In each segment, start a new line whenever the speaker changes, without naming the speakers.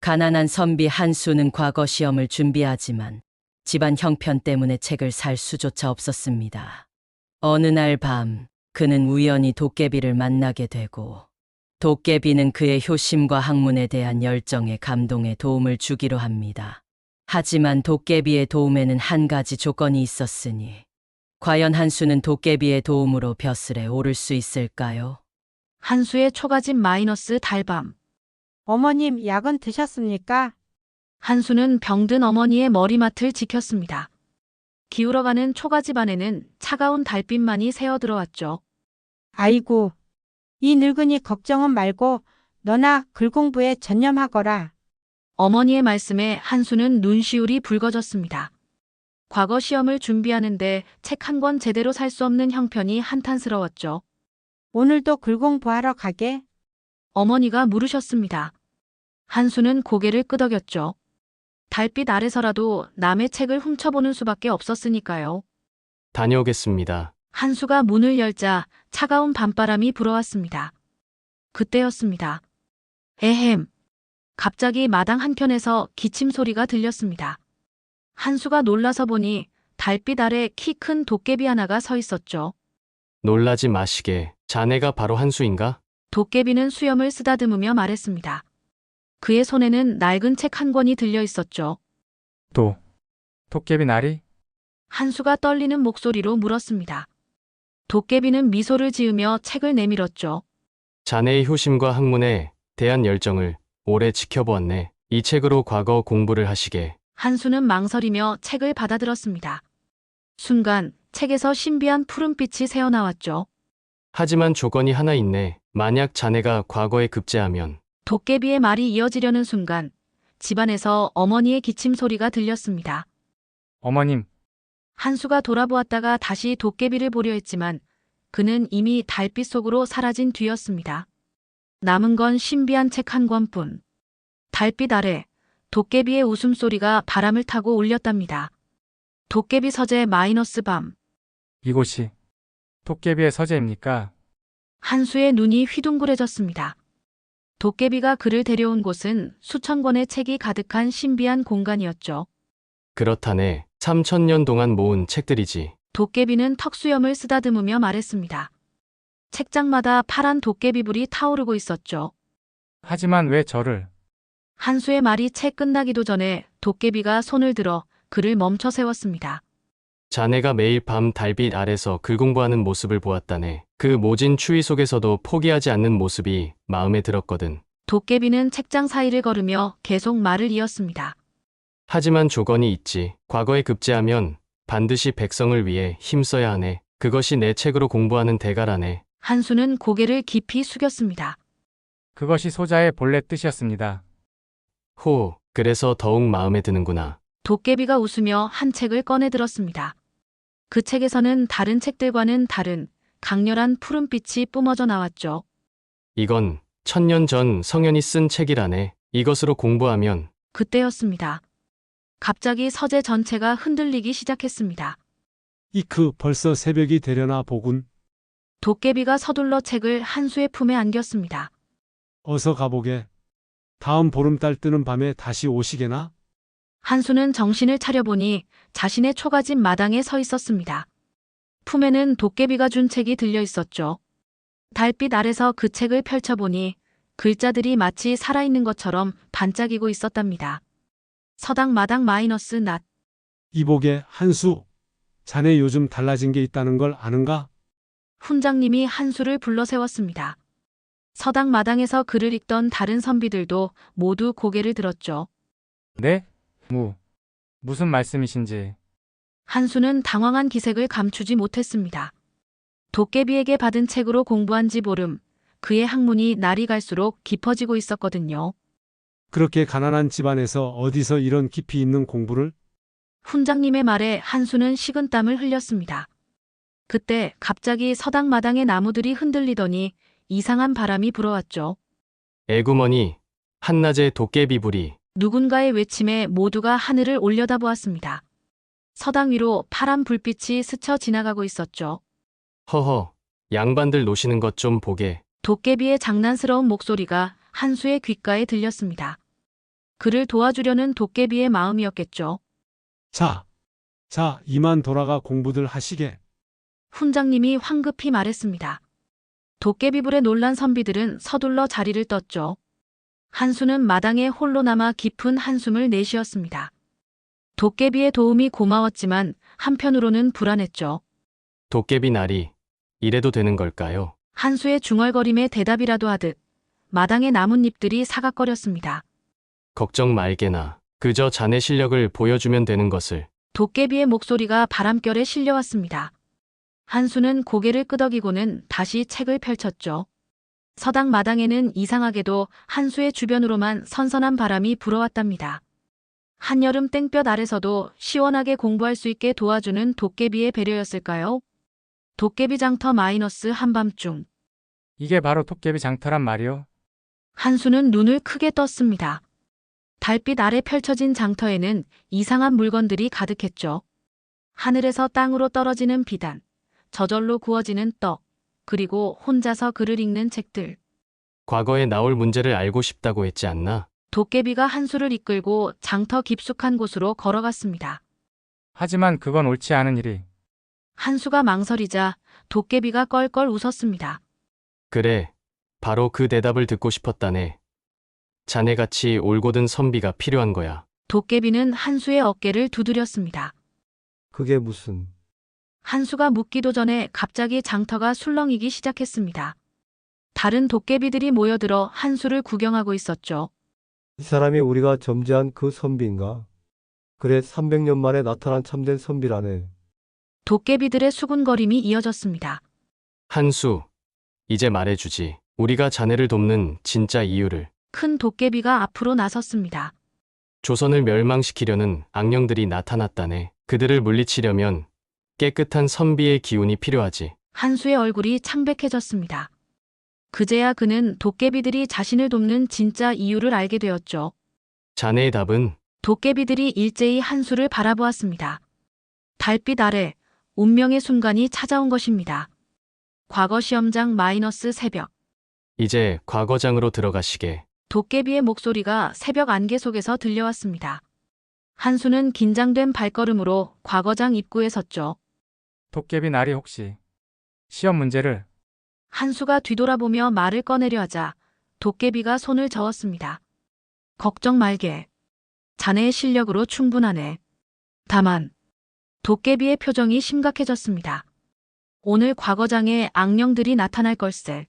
가난한 선비 한수는 과거 시험을 준비하지만 집안 형편 때문에 책을 살 수조차 없었습니다. 어느 날 밤, 그는 우연히 도깨비를 만나게 되고, 도깨비는 그의 효심과 학문에 대한 열정에 감동에 도움을 주기로 합니다. 하지만 도깨비의 도움에는 한 가지 조건이 있었으니, 과연 한수는 도깨비의 도움으로 벼슬에 오를 수 있을까요?
한수의 초가집 마이너스 달밤.
어머님, 약은 드셨습니까?
한수는 병든 어머니의 머리맡을 지켰습니다. 기울어가는 초가집 안에는 차가운 달빛만이 새어들어왔죠.
아이고, 이 늙은이 걱정은 말고 너나 글 공부에 전념하거라.
어머니의 말씀에 한수는 눈시울이 붉어졌습니다. 과거 시험을 준비하는데 책 한 권 제대로 살 수 없는 형편이 한탄스러웠죠.
오늘도 글 공부하러 가게?
어머니가 물으셨습니다. 한수는 고개를 끄덕였죠. 달빛 아래서라도 남의 책을 훔쳐보는 수밖에 없었으니까요.
다녀오겠습니다.
한수가 문을 열자 차가운 밤바람이 불어왔습니다. 그때였습니다. 에헴. 갑자기 마당 한켠에서 기침 소리가 들렸습니다. 한수가 놀라서 보니 달빛 아래 키 큰 도깨비 하나가 서 있었죠.
놀라지 마시게. 자네가 바로 한수인가?
도깨비는 수염을 쓰다듬으며 말했습니다. 그의 손에는 낡은 책 한 권이 들려 있었죠.
도깨비 나리?
한수가 떨리는 목소리로 물었습니다. 도깨비는 미소를 지으며 책을 내밀었죠.
자네의 효심과 학문에 대한 열정을 오래 지켜보았네. 이 책으로 과거 공부를 하시게.
한수는 망설이며 책을 받아들었습니다. 순간 책에서 신비한 푸른빛이 새어나왔죠.
하지만 조건이 하나 있네. 만약 자네가 과거에 급제하면
도깨비의 말이 이어지려는 순간 집안에서 어머니의 기침 소리가 들렸습니다.
어머님,
한수가 돌아보았다가 다시 도깨비를 보려 했지만 그는 이미 달빛 속으로 사라진 뒤였습니다. 남은 건 신비한 책 한 권뿐. 달빛 아래 도깨비의 웃음소리가 바람을 타고 울렸답니다. 도깨비 서재 마이너스 밤.
이곳이 도깨비의 서재입니까?
한수의 눈이 휘둥그레졌습니다. 도깨비가 그를 데려온 곳은 수천 권의 책이 가득한 신비한 공간이었죠.
그렇다네. 3000년 동안 모은 책들이지.
도깨비는 턱수염을 쓰다듬으며 말했습니다. 책장마다 파란 도깨비불이 타오르고 있었죠.
하지만 왜 저를?
한수의 말이 채 끝나기도 전에 도깨비가 손을 들어 그를 멈춰 세웠습니다.
자네가 매일 밤 달빛 아래서 글 공부하는 모습을 보았다네. 그 모진 추위 속에서도 포기하지 않는 모습이 마음에 들었거든.
도깨비는 책장 사이를 걸으며 계속 말을 이었습니다.
하지만 조건이 있지. 과거에 급제하면 반드시 백성을 위해 힘써야 하네. 그것이 내 책으로 공부하는 대가라네.
한수는 고개를 깊이 숙였습니다.
그것이 소자의 본래 뜻이었습니다.
호, 그래서 더욱 마음에 드는구나.
도깨비가 웃으며 한 책을 꺼내 들었습니다. 그 책에서는 다른 책들과는 다른 강렬한 푸른빛이 뿜어져 나왔죠.
이건 1000년 전 성현이 쓴 책이라네. 이것으로 공부하면
그때였습니다. 갑자기 서재 전체가 흔들리기 시작했습니다.
이크 벌써 새벽이 되려나 보군.
도깨비가 서둘러 책을 한수의 품에 안겼습니다.
어서 가보게. 다음 보름달 뜨는 밤에 다시 오시게나?
한수는 정신을 차려보니 자신의 초가집 마당에 서 있었습니다. 품에는 도깨비가 준 책이 들려 있었죠. 달빛 아래서 그 책을 펼쳐보니 글자들이 마치 살아있는 것처럼 반짝이고 있었답니다. 서당 마당 마이너스 낮.
이보게 한수. 자네 요즘 달라진 게 있다는 걸 아는가?
훈장님이 한수를 불러 세웠습니다. 서당 마당에서 글을 읽던 다른 선비들도 모두 고개를 들었죠.
네? 무슨 말씀이신지.
한수는 당황한 기색을 감추지 못했습니다. 도깨비에게 받은 책으로 공부한 지 보름, 그의 학문이 날이 갈수록 깊어지고 있었거든요.
그렇게 가난한 집안에서 어디서 이런 깊이 있는 공부를?
훈장님의 말에 한수는 식은땀을 흘렸습니다. 그때 갑자기 서당 마당의 나무들이 흔들리더니 이상한 바람이 불어왔죠.
애구머니, 한낮에 도깨비불이.
누군가의 외침에 모두가 하늘을 올려다보았습니다. 서당 위로 파란 불빛이 스쳐 지나가고 있었죠.
허허, 양반들 노시는 것 좀 보게.
도깨비의 장난스러운 목소리가 한수의 귓가에 들렸습니다. 그를 도와주려는 도깨비의 마음이었겠죠.
자, 이만 돌아가 공부들 하시게.
훈장님이 황급히 말했습니다. 도깨비불에 놀란 선비들은 서둘러 자리를 떴죠. 한수는 마당에 홀로 남아 깊은 한숨을 내쉬었습니다. 도깨비의 도움이 고마웠지만 한편으로는 불안했죠.
도깨비 날이 이래도 되는 걸까요?
한수의 중얼거림에 대답이라도 하듯 마당의 나뭇잎들이 사각거렸습니다.
걱정 말게나. 그저 자네 실력을 보여주면 되는 것을.
도깨비의 목소리가 바람결에 실려왔습니다. 한수는 고개를 끄덕이고는 다시 책을 펼쳤죠. 서당 마당에는 이상하게도 한수의 주변으로만 선선한 바람이 불어왔답니다. 한여름 땡볕 아래서도 시원하게 공부할 수 있게 도와주는 도깨비의 배려였을까요? 도깨비 장터 마이너스 한밤중.
이게 바로 도깨비 장터란 말이오.
한수는 눈을 크게 떴습니다. 달빛 아래 펼쳐진 장터에는 이상한 물건들이 가득했죠. 하늘에서 땅으로 떨어지는 비단, 저절로 구워지는 떡, 그리고 혼자서 글을 읽는 책들.
과거에 나올 문제를 알고 싶다고 했지 않나?
도깨비가 한수를 이끌고 장터 깊숙한 곳으로 걸어갔습니다.
하지만 그건 옳지 않은 일이.
한수가 망설이자 도깨비가 껄껄 웃었습니다.
그래, 바로 그 대답을 듣고 싶었다네. 자네같이 올곧은 선비가 필요한 거야.
도깨비는 한수의 어깨를 두드렸습니다.
그게 무슨...
한수가 묻기도 전에 갑자기 장터가 술렁이기 시작했습니다. 다른 도깨비들이 모여들어 한수를 구경하고 있었죠.
이 사람이 우리가 점지한 그 선비인가? 그래, 300년 만에 나타난 참된 선비라네.
도깨비들의 수군거림이 이어졌습니다.
한수, 이제 말해주지. 우리가 자네를 돕는 진짜 이유를.
큰 도깨비가 앞으로 나섰습니다.
조선을 멸망시키려는 악령들이 나타났다네. 그들을 물리치려면 깨끗한 선비의 기운이 필요하지.
한수의 얼굴이 창백해졌습니다. 그제야 그는 도깨비들이 자신을 돕는 진짜 이유를 알게 되었죠.
자네의 답은?
도깨비들이 일제히 한수를 바라보았습니다. 달빛 아래 운명의 순간이 찾아온 것입니다. 과거 시험장 마이너스 새벽.
이제 과거장으로 들어가시게.
도깨비의 목소리가 새벽 안개 속에서 들려왔습니다. 한수는 긴장된 발걸음으로 과거장 입구에 섰죠.
도깨비 날이 혹시 시험 문제를...
한수가 뒤돌아보며 말을 꺼내려 하자 도깨비가 손을 저었습니다. 걱정 말게. 자네의 실력으로 충분하네. 다만 도깨비의 표정이 심각해졌습니다. 오늘 과거장에 악령들이 나타날 걸세.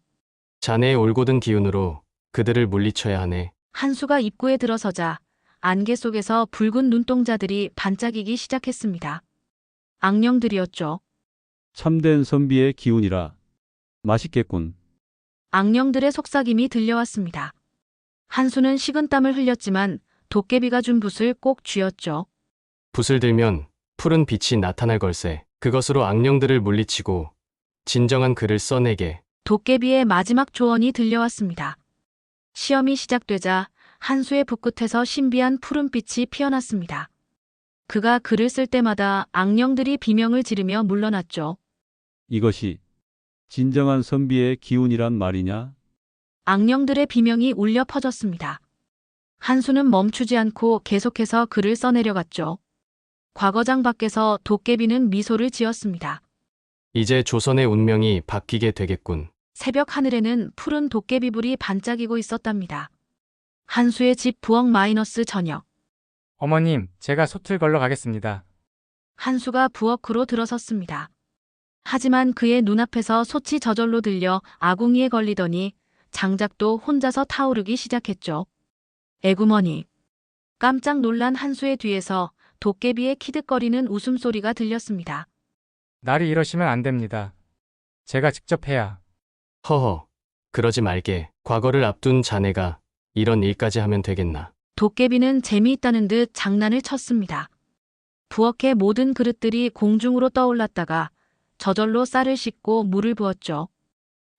자네의 올곧은 기운으로 그들을 물리쳐야 하네.
한수가 입구에 들어서자 안개 속에서 붉은 눈동자들이 반짝이기 시작했습니다. 악령들이었죠.
참된 선비의 기운이라 맛있겠군.
악령들의 속삭임이 들려왔습니다. 한수는 식은땀을 흘렸지만 도깨비가 준 붓을 꼭 쥐었죠.
붓을 들면 푸른 빛이 나타날 걸세. 그것으로 악령들을 물리치고 진정한 글을 써내게.
도깨비의 마지막 조언이 들려왔습니다. 시험이 시작되자 한수의 붓끝에서 신비한 푸른빛이 피어났습니다. 그가 글을 쓸 때마다 악령들이 비명을 지르며 물러났죠.
이것이 진정한 선비의 기운이란 말이냐?
악령들의 비명이 울려 퍼졌습니다. 한수는 멈추지 않고 계속해서 글을 써내려갔죠. 과거장 밖에서 도깨비는 미소를 지었습니다.
이제 조선의 운명이 바뀌게 되겠군.
새벽 하늘에는 푸른 도깨비불이 반짝이고 있었답니다. 한수의 집 부엌 마이너스 저녁.
어머님, 제가 솥을 걸러 가겠습니다.
한수가 부엌으로 들어섰습니다. 하지만 그의 눈앞에서 솥이 저절로 들려 아궁이에 걸리더니 장작도 혼자서 타오르기 시작했죠. 에구머니. 깜짝 놀란 한수의 뒤에서 도깨비의 키득거리는 웃음소리가 들렸습니다.
날이 이러시면 안 됩니다. 제가 직접 해야.
허허, 그러지 말게. 과거를 앞둔 자네가 이런 일까지 하면 되겠나.
도깨비는 재미있다는 듯 장난을 쳤습니다. 부엌의 모든 그릇들이 공중으로 떠올랐다가 저절로 쌀을 씻고 물을 부었죠.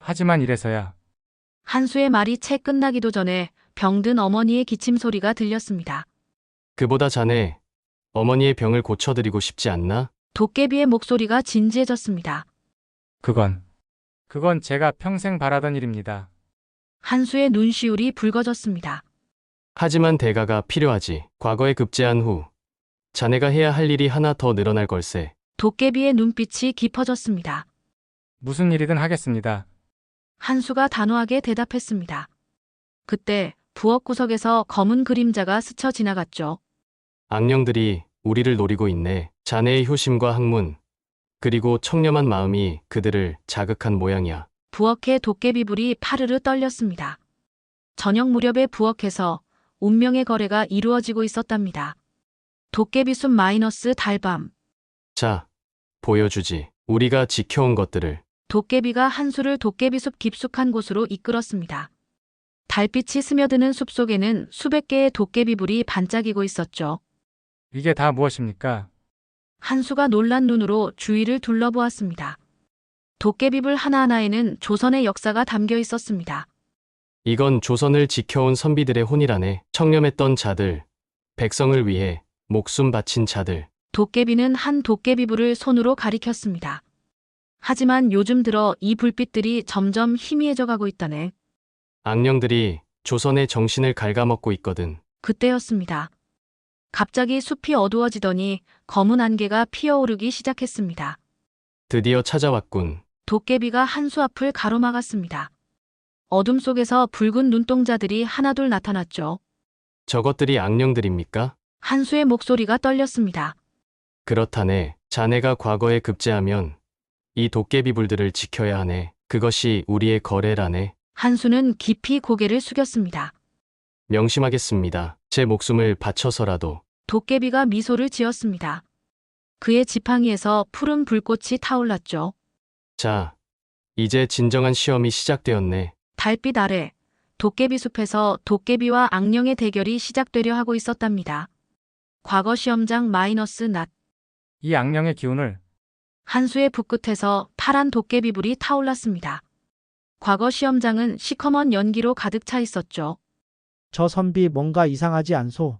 하지만 이래서야.
한수의 말이 채 끝나기도 전에 병든 어머니의 기침 소리가 들렸습니다.
그보다 자네, 어머니의 병을 고쳐드리고 싶지 않나?
도깨비의 목소리가 진지해졌습니다.
그건 제가 평생 바라던 일입니다.
한수의 눈시울이 붉어졌습니다.
하지만 대가가 필요하지. 과거에 급제한 후 자네가 해야 할 일이 하나 더 늘어날 걸세.
도깨비의 눈빛이 깊어졌습니다.
무슨 일이든 하겠습니다.
한수가 단호하게 대답했습니다. 그때 부엌 구석에서 검은 그림자가 스쳐 지나갔죠.
악령들이 우리를 노리고 있네. 자네의 효심과 학문, 그리고 청렴한 마음이 그들을 자극한 모양이야.
부엌의 도깨비불이 파르르 떨렸습니다. 저녁 무렵에 부엌에서 운명의 거래가 이루어지고 있었답니다. 도깨비숲 마이너스 달밤.
자, 보여주지. 우리가 지켜온 것들을.
도깨비가 한수를 도깨비숲 깊숙한 곳으로 이끌었습니다. 달빛이 스며드는 숲속에는 수백 개의 도깨비불이 반짝이고 있었죠.
이게 다 무엇입니까?
한수가 놀란 눈으로 주위를 둘러보았습니다. 도깨비불 하나하나에는 조선의 역사가 담겨 있었습니다.
이건 조선을 지켜온 선비들의 혼이라네. 청렴했던 자들, 백성을 위해 목숨 바친 자들.
도깨비는 한 도깨비불을 손으로 가리켰습니다. 하지만 요즘 들어 이 불빛들이 점점 희미해져 가고 있다네.
악령들이 조선의 정신을 갉아먹고 있거든.
그때였습니다. 갑자기 숲이 어두워지더니 검은 안개가 피어오르기 시작했습니다.
드디어 찾아왔군.
도깨비가 한수 앞을 가로막았습니다. 어둠 속에서 붉은 눈동자들이 하나둘 나타났죠.
저것들이 악령들입니까?
한수의 목소리가 떨렸습니다.
그렇다네. 자네가 과거에 급제하면 이 도깨비불들을 지켜야 하네. 그것이 우리의 거래라네.
한수는 깊이 고개를 숙였습니다.
명심하겠습니다. 제 목숨을 바쳐서라도.
도깨비가 미소를 지었습니다. 그의 지팡이에서 푸른 불꽃이 타올랐죠.
자, 이제 진정한 시험이 시작되었네.
달빛 아래 도깨비 숲에서 도깨비와 악령의 대결이 시작되려 하고 있었답니다. 과거 시험장 마이너스 낮.
이 악령의 기운을
한수의 붓끝에서 파란 도깨비불이 타올랐습니다. 과거 시험장은 시커먼 연기로 가득 차 있었죠.
저 선비 뭔가 이상하지 않소?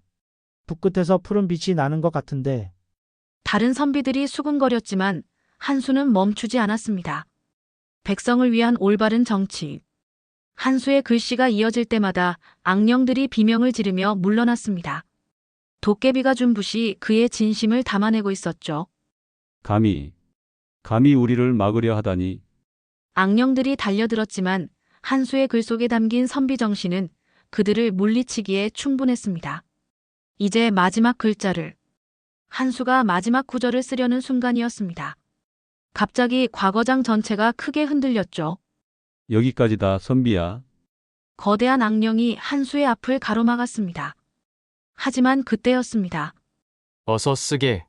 붓끝에서 푸른 빛이 나는 것 같은데.
다른 선비들이 수군거렸지만 한수는 멈추지 않았습니다. 백성을 위한 올바른 정치. 한수의 글씨가 이어질 때마다 악령들이 비명을 지르며 물러났습니다. 도깨비가 준 붓이 그의 진심을 담아내고 있었죠.
감히 우리를 막으려 하다니.
악령들이 달려들었지만 한수의 글 속에 담긴 선비 정신은 그들을 물리치기에 충분했습니다. 이제 마지막 글자를. 한수가 마지막 구절을 쓰려는 순간이었습니다. 갑자기 과거장 전체가 크게 흔들렸죠.
여기까지다, 선비야.
거대한 악령이 한수의 앞을 가로막았습니다. 하지만 그때였습니다.
어서 쓰게.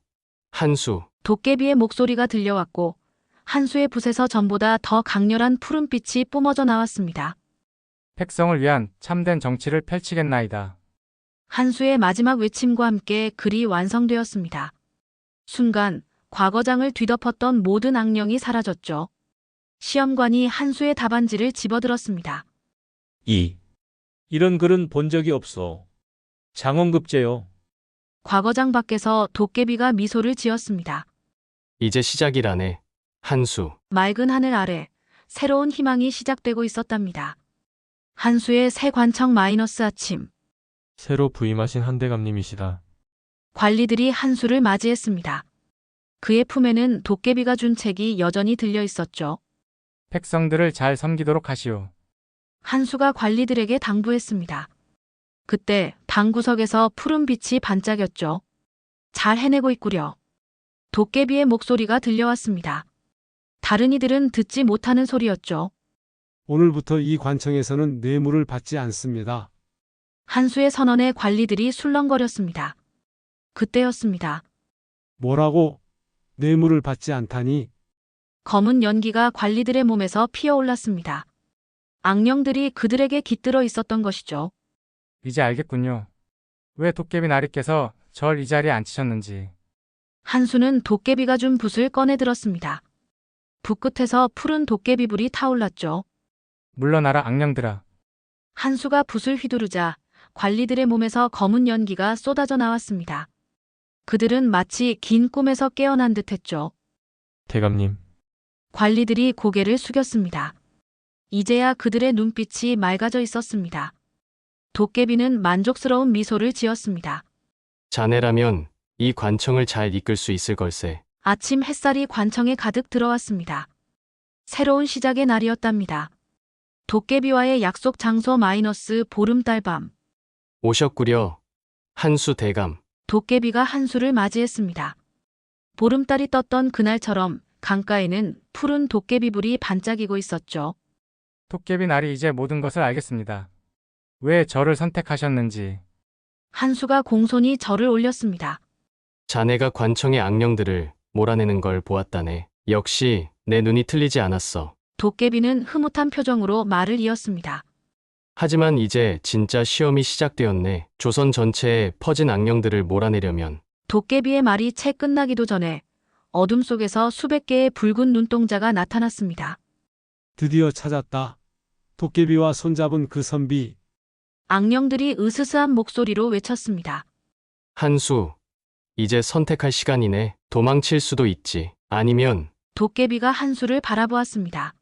한수.
도깨비의 목소리가 들려왔고 한수의 붓에서 전보다 더 강렬한 푸른빛이 뿜어져 나왔습니다.
백성을 위한 참된 정치를 펼치겠나이다.
한수의 마지막 외침과 함께 글이 완성되었습니다. 순간 과거장을 뒤덮었던 모든 악령이 사라졌죠. 시험관이 한수의 답안지를 집어들었습니다.
이런 글은 본 적이 없어. 장원급제요.
과거장 밖에서 도깨비가 미소를 지었습니다.
이제 시작이라네. 한수.
맑은 하늘 아래 새로운 희망이 시작되고 있었답니다. 한수의 새 관청 마이너스 아침.
새로 부임하신 한대감님이시다.
관리들이 한수를 맞이했습니다. 그의 품에는 도깨비가 준 책이 여전히 들려 있었죠.
백성들을 잘 섬기도록 하시오.
한수가 관리들에게 당부했습니다. 그때 방구석에서 푸른 빛이 반짝였죠. 잘 해내고 있구려. 도깨비의 목소리가 들려왔습니다. 다른 이들은 듣지 못하는 소리였죠.
오늘부터 이 관청에서는 뇌물을 받지 않습니다.
한수의 선언에 관리들이 술렁거렸습니다. 그때였습니다.
뭐라고? 뇌물을 받지 않다니?
검은 연기가 관리들의 몸에서 피어올랐습니다. 악령들이 그들에게 깃들어 있었던 것이죠.
이제 알겠군요. 왜 도깨비 나리께서 절 이 자리에 앉히셨는지.
한수는 도깨비가 준 붓을 꺼내 들었습니다. 붓 끝에서 푸른 도깨비불이 타올랐죠.
물러나라 악령들아.
한수가 붓을 휘두르자 관리들의 몸에서 검은 연기가 쏟아져 나왔습니다. 그들은 마치 긴 꿈에서 깨어난 듯했죠.
대감님.
관리들이 고개를 숙였습니다. 이제야 그들의 눈빛이 맑아져 있었습니다. 도깨비는 만족스러운 미소를 지었습니다.
자네라면 이 관청을 잘 이끌 수 있을 걸세.
아침 햇살이 관청에 가득 들어왔습니다. 새로운 시작의 날이었답니다. 도깨비와의 약속 장소 마이너스 보름달 밤.
오셨구려. 한수 대감.
도깨비가 한수를 맞이했습니다. 보름달이 떴던 그날처럼 강가에는 푸른 도깨비불이 반짝이고 있었죠.
도깨비 날이 이제 모든 것을 알겠습니다. 왜 저를 선택하셨는지.
한수가 공손히 절을 올렸습니다.
자네가 관청의 악령들을 몰아내는 걸 보았다네. 역시 내 눈이 틀리지 않았어.
도깨비는 흐뭇한 표정으로 말을 이었습니다.
하지만 이제 진짜 시험이 시작되었네. 조선 전체에 퍼진 악령들을 몰아내려면
도깨비의 말이 채 끝나기도 전에 어둠 속에서 수백 개의 붉은 눈동자가 나타났습니다.
드디어 찾았다. 도깨비와 손잡은 그 선비.
악령들이 으스스한 목소리로 외쳤습니다.
한수, 이제 선택할 시간이네. 도망칠 수도 있지. 아니면
도깨비가 한수를 바라보았습니다.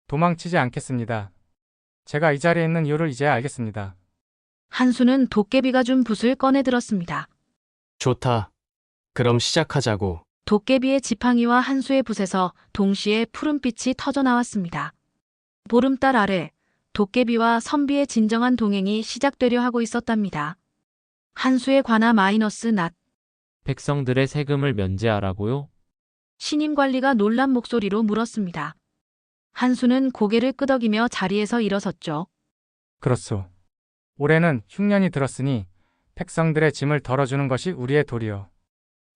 도망치지 않겠습니다. 제가 이 자리에 있는 이유를 이제야 알겠습니다.
한수는 도깨비가 준 붓을 꺼내 들었습니다.
좋다. 그럼 시작하자고.
도깨비의 지팡이와 한수의 붓에서 동시에 푸른빛이 터져 나왔습니다. 보름달 아래 도깨비와 선비의 진정한 동행이 시작되려 하고 있었답니다. 한수의 관아 마이너스 낮.
백성들의 세금을 면제하라고요?
신임 관리가 놀란 목소리로 물었습니다. 한수는 고개를 끄덕이며 자리에서 일어섰죠.
그렇소. 올해는 흉년이 들었으니 백성들의 짐을 덜어주는 것이 우리의 도리요.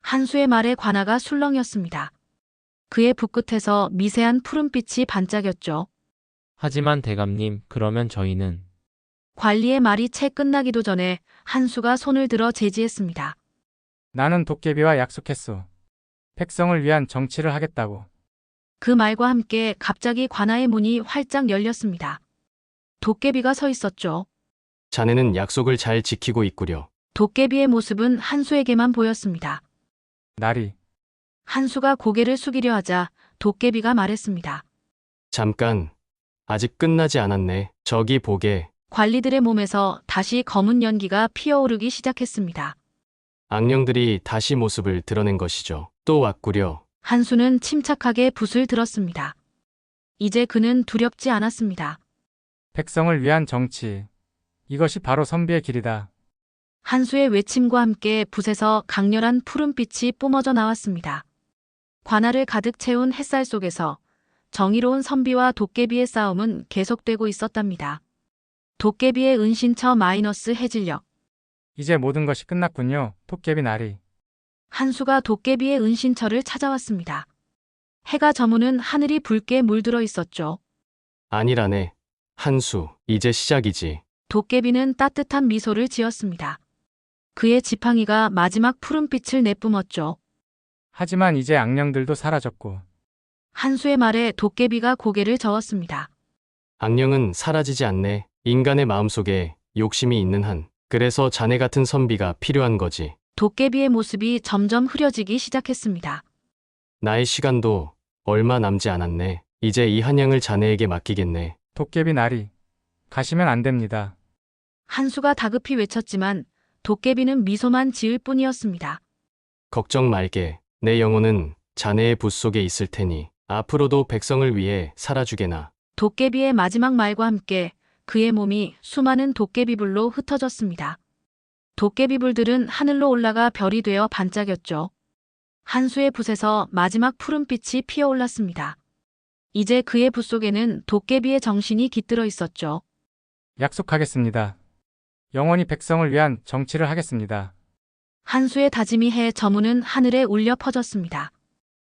한수의 말에 관아가 술렁였습니다. 그의 붓끝에서 미세한 푸른빛이 반짝였죠.
하지만 대감님, 그러면 저희는
관리의 말이 채 끝나기도 전에 한수가 손을 들어 제지했습니다.
나는 도깨비와 약속했소. 백성을 위한 정치를 하겠다고.
그 말과 함께 갑자기 관아의 문이 활짝 열렸습니다. 도깨비가 서 있었죠.
자네는 약속을 잘 지키고 있구려.
도깨비의 모습은 한수에게만 보였습니다.
날이.
한수가 고개를 숙이려 하자 도깨비가 말했습니다.
잠깐. 아직 끝나지 않았네. 저기 보게.
관리들의 몸에서 다시 검은 연기가 피어오르기 시작했습니다.
악령들이 다시 모습을 드러낸 것이죠. 또 왔구려.
한수는 침착하게 붓을 들었습니다. 이제 그는 두렵지 않았습니다.
백성을 위한 정치. 이것이 바로 선비의 길이다.
한수의 외침과 함께 붓에서 강렬한 푸른빛이 뿜어져 나왔습니다. 관아를 가득 채운 햇살 속에서 정의로운 선비와 도깨비의 싸움은 계속되고 있었답니다. 도깨비의 은신처 마이너스 해질녘.
이제 모든 것이 끝났군요. 도깨비 날이.
한수가 도깨비의 은신처를 찾아왔습니다. 해가 저무는 하늘이 붉게 물들어 있었죠.
아니라네. 한수, 이제 시작이지.
도깨비는 따뜻한 미소를 지었습니다. 그의 지팡이가 마지막 푸른빛을 내뿜었죠.
하지만 이제 악령들도 사라졌고.
한수의 말에 도깨비가 고개를 저었습니다.
악령은 사라지지 않네. 인간의 마음속에 욕심이 있는 한. 그래서 자네 같은 선비가 필요한 거지.
도깨비의 모습이 점점 흐려지기 시작했습니다.
나의 시간도 얼마 남지 않았네. 이제 이 한양을 자네에게 맡기겠네.
도깨비 날이. 가시면 안 됩니다.
한수가 다급히 외쳤지만 도깨비는 미소만 지을 뿐이었습니다.
걱정 말게. 내 영혼은 자네의 붓 속에 있을 테니 앞으로도 백성을 위해 살아주게나.
도깨비의 마지막 말과 함께 그의 몸이 수많은 도깨비불로 흩어졌습니다. 도깨비불들은 하늘로 올라가 별이 되어 반짝였죠. 한수의 붓에서 마지막 푸른빛이 피어올랐습니다. 이제 그의 붓 속에는 도깨비의 정신이 깃들어 있었죠.
약속하겠습니다. 영원히 백성을 위한 정치를 하겠습니다.
한수의 다짐이 해 저무는 하늘에 울려 퍼졌습니다.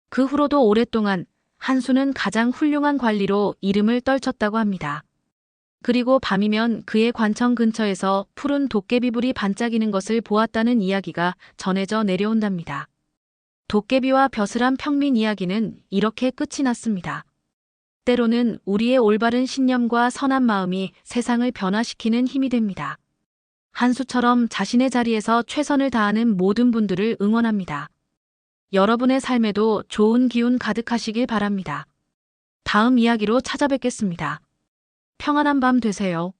그 후로도 오랫동안 한수는 가장 훌륭한 관리로 이름을 떨쳤다고 합니다. 그리고 밤이면 그의 관청 근처에서 푸른 도깨비불이 반짝이는 것을 보았다는 이야기가 전해져 내려온답니다. 도깨비와 벼슬한 평민 이야기는 이렇게 끝이 났습니다. 때로는 우리의 올바른 신념과 선한 마음이 세상을 변화시키는 힘이 됩니다. 한수처럼 자신의 자리에서 최선을 다하는 모든 분들을 응원합니다. 여러분의 삶에도 좋은 기운 가득하시길 바랍니다. 다음 이야기로 찾아뵙겠습니다. 평안한 밤 되세요.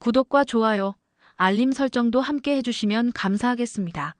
구독과 좋아요, 알림 설정도 함께 해주시면 감사하겠습니다.